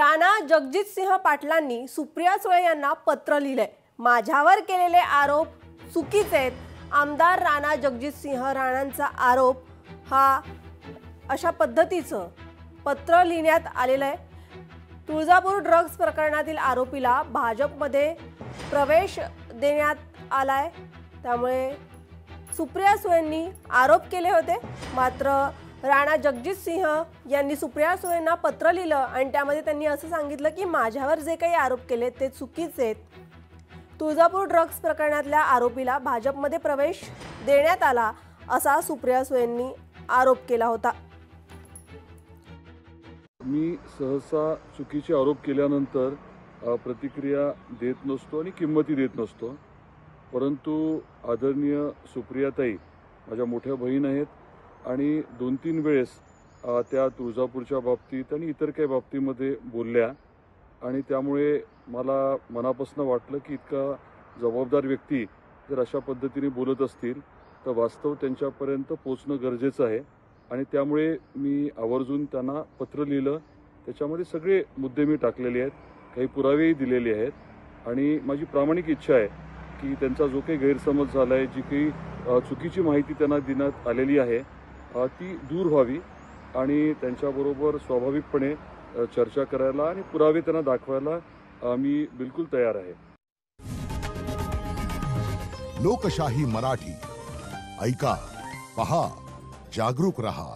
राणा जगजितसिंह पाटलांनी सुप्रिया सुळे यांना पत्र लिहिलंय। माझ्यावर केलेले आरोप चुकीचे आहेत। आमदार राणा जगजितसिंह राणांचा आरोप हा अशा पद्धतीचं पत्र लिहिण्यात आलेलं आहे। तुळजापूर ड्रग्ज प्रकरणातील आरोपीला भाजपमध्ये प्रवेश देण्यात आलाय। त्यामुळे सुप्रिया सुळेंनी आरोप केले होते, मात्र राणा जगजितसिंह यांनी सुप्रिया सुळेंना पत्र लिहिलं आणि त्यामध्ये त्यांनी असं सांगितलं की माझ्यावर जे काही आरोप केले ते चुकीचे आहेत। तुळजापूर ड्रग्ज प्रकरणातल्या आरोपीला भाजपमध्ये प्रवेश देण्यात आला असा सुप्रिया सुळेंनी आरोप केला होता। मी सहसा चुकीचे आरोप केल्यानंतर प्रतिक्रिया देत नसतो आणि किंमती देत नसतो, परंतु आदरणीय सुप्रियाताई माझ्या मोठ्या बहीण आहेत आणि 2-3 वेळेस त्या तुळजापूरच्या बाबतीत आणि इतर काही बाबतीमध्ये बोलल्या आणि त्यामुळे मला मनापासून वाटलं की इतका जबाबदार व्यक्ती जर अशा पद्धतीने बोलत असतील तर वास्तव त्यांच्यापर्यंत पोहोचणं गरजेचं आहे आणि त्यामुळे मी आवर्जून त्यांना पत्र लिहिलं। त्याच्यामध्ये सगळे मुद्दे मी टाकलेले आहेत, काही पुरावेही दिलेले आहेत आणि माझी प्रामाणिक इच्छा आहे की त्यांचा जो काही गैरसमज झाला आहे, जी काही चुकीची माहिती त्यांना देण्यात आलेली आहे ती दूर व्हावी आणि त्यांच्याबरोबर स्वाभाविकपणे चर्चा करायला आणि पुरावे त्यांना दाखवायला मी बिलकुल तयार आहे। लोकशाही मराठी ऐका, पहा, जागरूक रहा।